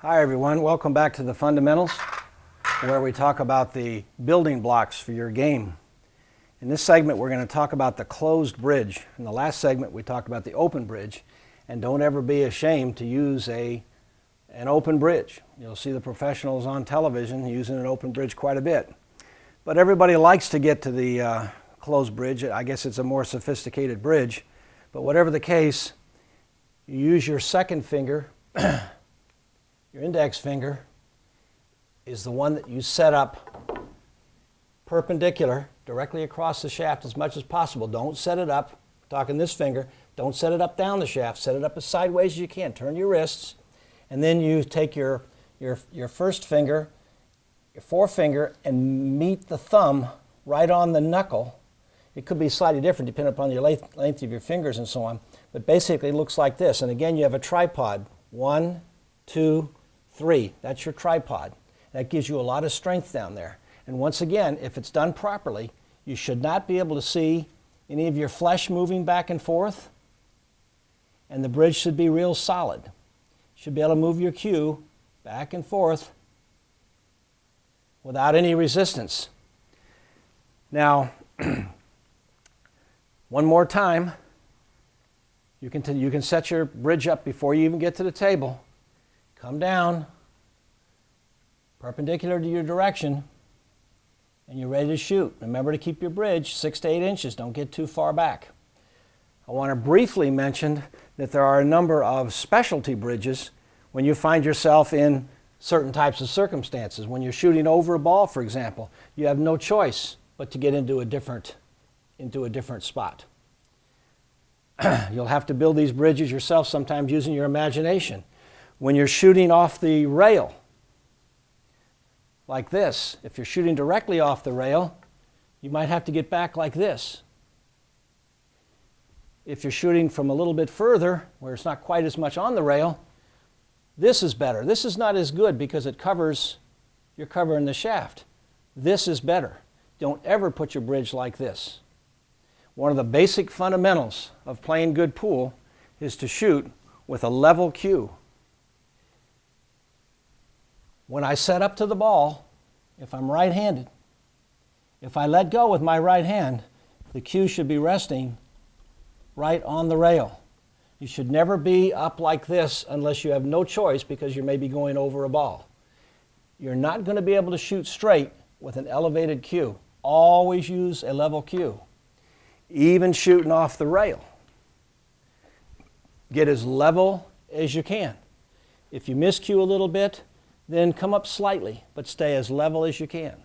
Hi everyone, welcome back to the Fundamentals, where we talk about the building blocks for your game. In this segment we're going to talk about the closed bridge. In the last segment we talked about the open bridge, and don't ever be ashamed to use an open bridge. You'll see the professionals on television using an open bridge quite a bit. But everybody likes to get to the closed bridge. I guess it's a more sophisticated bridge. But whatever the case, you use your second finger. Your index finger is the one that you set up perpendicular directly across the shaft as much as possible. Don't set it up, talking this finger, don't set it up down the shaft. Set it up as sideways as you can. Turn your wrists, and then you take your first finger, your forefinger, and meet the thumb right on the knuckle. It could be slightly different depending upon your length of your fingers and so on, but basically it looks like this. And again, you have a tripod. 1, 2, 3. That's your tripod. That gives you a lot of strength down there. And once again, if it's done properly, you should not be able to see any of your flesh moving back and forth, and the bridge should be real solid. You should be able to move your cue back and forth without any resistance. Now, one more time, you can set your bridge up before you even get to the table. Come down, perpendicular to your direction, and you're ready to shoot. Remember to keep your bridge 6 to 8 inches. Don't get too far back. I want to briefly mention that there are a number of specialty bridges when you find yourself in certain types of circumstances. When you're shooting over a ball, for example, you have no choice but to get into a different spot. You'll have to build these bridges yourself, sometimes using your imagination. When you're shooting off the rail, like this, if you're shooting directly off the rail, you might have to get back like this. If you're shooting from a little bit further, where it's not quite as much on the rail, this is better. This is not as good because you're covering the shaft. This is better. Don't ever put your bridge like this. One of the basic fundamentals of playing good pool is to shoot with a level cue. When I set up to the ball, if I'm right-handed, if I let go with my right hand, the cue should be resting right on the rail. You should never be up like this unless you have no choice because you're maybe going over a ball. You're not going to be able to shoot straight with an elevated cue. Always use a level cue. Even shooting off the rail, get as level as you can. If you miscue a little bit, then come up slightly, but stay as level as you can.